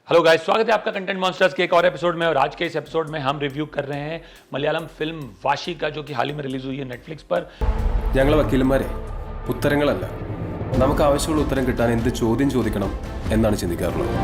Hello guys, स्वागत है आपका कंटेंट मॉन्स्टर्स के एक और एपिसोड में। और आज के इस एपिसोड में हम रिव्यू कर रहे हैं मलयालम फिल्म वाशी का, जो कि हाल ही में रिलीज हुई है नेटफ्लिक्स पर। ഞങ്ങൾ വക്കീലന്മാരെ ഉത്തരങ്ങളല്ല, നമുക്ക് ആവശ്യമുള്ള ഉത്തരം കിട്ടാൻ എന്ത് ചോദ്യം ചോദിക്കണം എന്നാണ് ചിന്തിക്കാറുള്ളത്.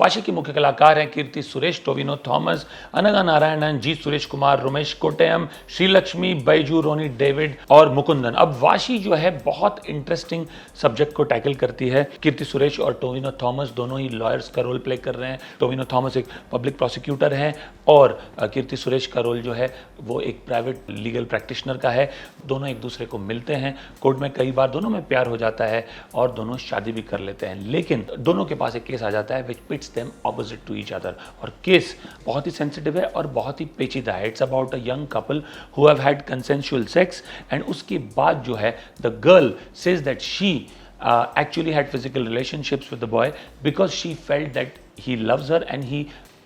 वाशी की मुख्य कलाकार हैं कीर्ति सुरेश, टोविनो थॉमस, अनगा नारायणन, जी सुरेश कुमार, रोमेश कोट्टयम, श्रीलक्ष्मी, बैजू, रोनी डेविड और मुकुंदन। अब वाशी जो है बहुत इंटरेस्टिंग सब्जेक्ट को टैकल करती है। कीर्ति सुरेश और टोविनो थॉमस दोनों ही लॉयर्स का रोल प्ले कर रहे हैं। टोविनो थॉमस एक पब्लिक प्रोसिक्यूटर हैं और कीर्ति सुरेश का रोल जो है वो एक प्राइवेट लीगल प्रैक्टिशनर का है। दोनों एक दूसरे को मिलते हैं कोर्ट में, कई बार दोनों में प्यार हो जाता है और दोनों शादी भी कर लेते हैं। लेकिन दोनों के पास एक केस आ जाता है which pits them opposite to each other, और केस बहुत ही सेंसिटिव है और बहुत ही पेचीदा है। It's about a young couple who have had consensual sex and उसके बाद जो है the girl says that she actually had physical relationships with the boy because she felt that he loves her and he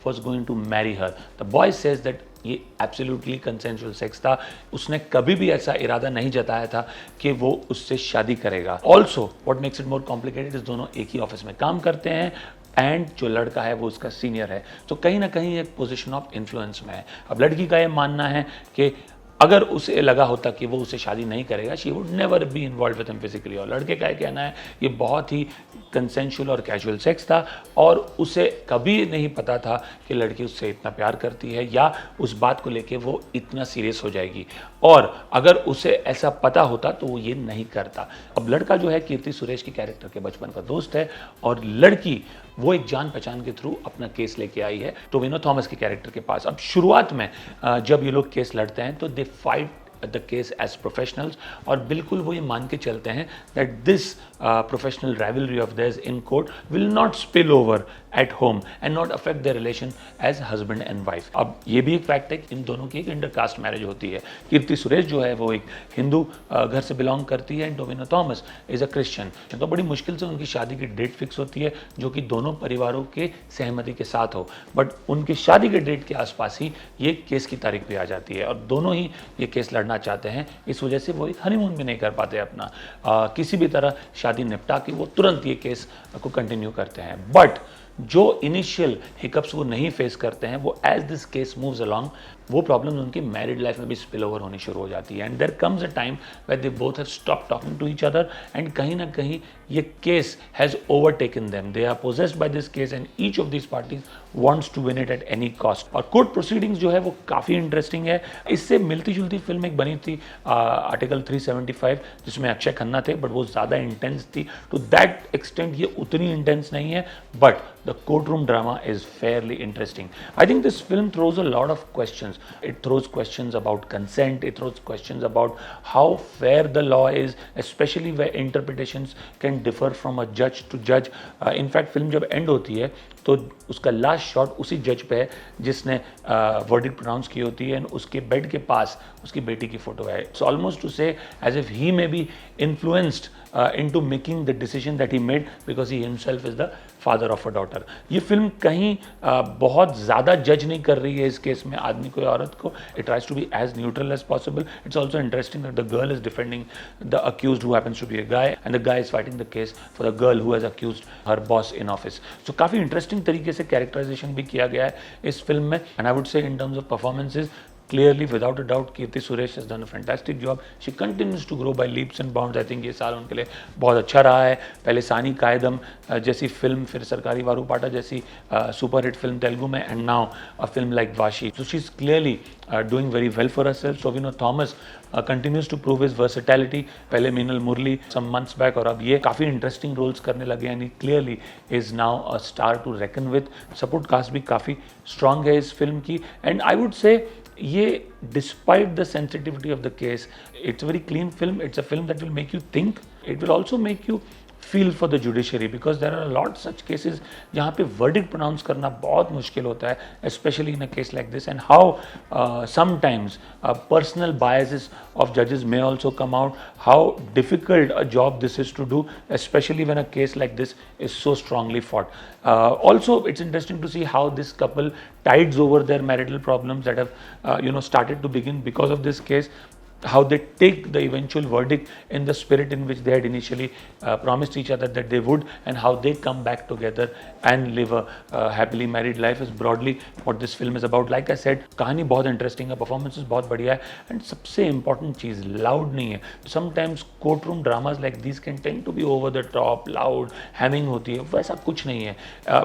was going to marry her. The boy says that ये absolutely consensual sex था, उसने कभी भी ऐसा इरादा नहीं जताया था कि वो उससे शादी करेगा। Also what makes it more complicated is दोनों एक ही ऑफिस में काम करते हैं एंड जो लड़का है वो उसका सीनियर है, तो कहीं ना कहीं एक पोजीशन ऑफ इन्फ्लुएंस में है। अब लड़की का ये मानना है कि अगर उसे लगा होता कि वो उसे शादी नहीं करेगा, she would never be involve with him physically, और लड़के का कहना है ये बहुत ही कंसेंशुअल और कैजुअल सेक्स था और उसे कभी नहीं पता था कि लड़की उससे इतना प्यार करती है या उस बात को लेके वो इतना सीरियस हो जाएगी, और अगर उसे ऐसा पता होता तो वो ये नहीं करता। अब लड़का जो है कीर्ति सुरेश की कैरेक्टर के बचपन का दोस्त है और लड़की वो एक जान पहचान के थ्रू अपना केस लेके आई है टोविनो थॉमस के कैरेक्टर के पास। अब शुरुआत में जब ये लोग केस लड़ते हैं तो they fight the case as professionals, और बिल्कुल वो ये मान के चलते हैं that this professional rivalry of theirs in court will not spill over at home and not affect their relation as husband and wife. अब ये भी एक फैक्ट है कि इन दोनों की एक इंटरकास्ट मैरिज होती है। कीर्ति सुरेश जो है वो एक हिंदू घर से बिलोंग करती है and Tovino Thomas is a Christian. तो बड़ी मुश्किल से उनकी शादी की डेट फिक्स होती है जो कि दोनों परिवारों के सहमति के साथ हो, बट उनकी शादी के डेट के आसपास ही ये केस की तारीख भी आ जाती है और दोनों ही ये केस लड़ना चाहते हैं। इस वजह से वो एक हनीमून भी नहीं कर पाते अपना, किसी भी तरह शादी निपटा के वो तुरंत ये केस को कंटिन्यू करते हैं। बट जो इनिशियल हिकअप्स वो नहीं फेस करते हैं, वो as this case moves along वो प्रॉब्लम्स उनकी मैरिड लाइफ में भी स्पिल ओवर होनी शुरू हो जाती है and there comes a time where they both have stop talking to each other and कहीं ना कहीं ये case has overtaken them. They are possessed by this case and each of this parties wants to win it at any cost. और court proceedings जो है वो काफ़ी interesting है। इससे मिलती जुलती फिल्म एक बनी थी आर्टिकल 375 जिसमें अक्षय खन्ना थे, बट वो ज़्यादा इंटेंस थी। टू दैट एक्सटेंट ये उतनी इंटेंस नहीं है, but the court room drama is fairly interesting. I think this film throws a lot of questions. It throws questions about consent, it throws questions about how fair the law is, especially where interpretations can differ from a judge to judge. In fact, film जब and होती है तो उसका last shot उसी जज पे है जिसने वर्डिक्ट प्रोनाउंस की होती है, उसके बेड के पास उसकी बेटी की फोटो है। It's almost to say as if he may be influenced into making the decision that he made because he himself is the father of a daughter. ये फिल्म कहीं बहुत ज़्यादा जज नहीं कर रही है इस केस में आदमी को या औरत को. It tries to be as neutral as possible. It's also interesting that the girl is defending the accused who happens to be a guy and the guy is fighting the case for the girl who has accused her boss in office. So काफ़ी interesting तरीके से characterisation भी किया गया है इस film में. And I would say in terms of performances, clearly without a doubt Kirti Suresh has done a fantastic job. She continues to grow by leaps and bounds. I think ये साल उनके लिए बहुत अच्छा रहा है. पहले सानी कायदम जैसी फिल्म, फिर सरकारी वारू पाटा जैसी सुपर हिट फिल्म तेलुगु में, and now a film like Vashi. So she's clearly doing very well for herself. Tovino Thomas continues to prove his versatility. पहले मीनल मुरली some months back और अब ये काफ़ी इंटरेस्टिंग रोल्स करने लगे हैं. Clearly is now a star to reckon with. Support cast भी काफ़ी स्ट्रांग है इस फिल्म की. एंड आई वुड से ये despite the sensitivity of the case, it's a very clean film. It's a film that will make you think. It will also make you feel for the judiciary because there are lot such cases जहाँ पे verdict pronounce करना बहुत मुश्किल होता है, specially in a case like this. And how sometimes personal biases of judges may also come out, how difficult a job this is to do, especially when a case like this is so strongly fought. Also, it's interesting to see how this couple tides over their marital problems that have started to begin because of this case. how they take the eventual verdict in the spirit in which they had initially promised each other that they would, and how they come back together and live a happily married life is broadly what this film is about. Like I said, कहानी बहुत interesting है, performances बहुत बढ़िया है, and सबसे important चीज़ loud नहीं है. Sometimes courtroom dramas like this can tend to be over the top, loud, hamming होती है, वैसा कुछ नहीं है.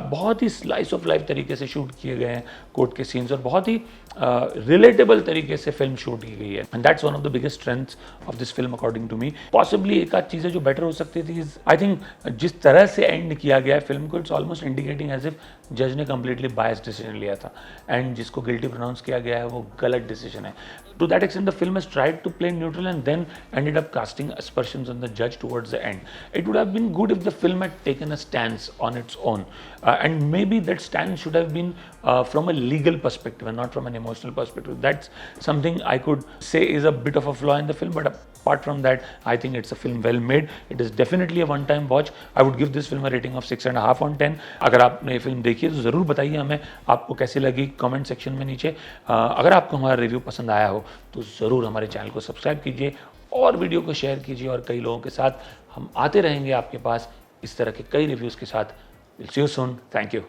बहुत ही स्लाइस ऑफ लाइफ तरीके से शूट किए गए हैं कोर्ट के सीन्स, और बहुत ही रिलेटेबल तरीके से फिल्म शूट की गई है, and that's one of the biggest strengths of this film according to me. Possibly एक आध चीज़ें जो बेटर हो सकती थी, आई थिंक जिस तरह से एंड किया गया है फिल्म को, it's almost indicating as if जज ने कंप्लीटली बायस्ड डिसीजन लिया था, एंड जिसको गिल्टी प्रोनाउंस किया गया है वो गलत डिसीजन है. To that extent, the film has tried to play neutral and then ended up casting aspersions on the judge towards the end. It would have been good if the film had taken a stance on its own, and maybe that stance should have been from a legal perspective and not from an emotional perspective. That's something I could say is a bit of a flaw in the film, but apart from that, I think it's a film well made. It is definitely a one-time watch. I would give this film a rating of 6.5 on 10. अगर आपने ये film देखी है तो ज़रूर बताइए हमें आपको कैसी लगी कमेंट सेक्शन में नीचे. अगर आपको हमारा रिव्यू पसंद आया हो तो ज़रूर हमारे चैनल को सब्सक्राइब कीजिए और वीडियो को शेयर कीजिए, और कई लोगों के साथ हम आते रहेंगे आपके पास इस तरह के कई रिव्यूज़ के साथ. Will see you soon. Thank you.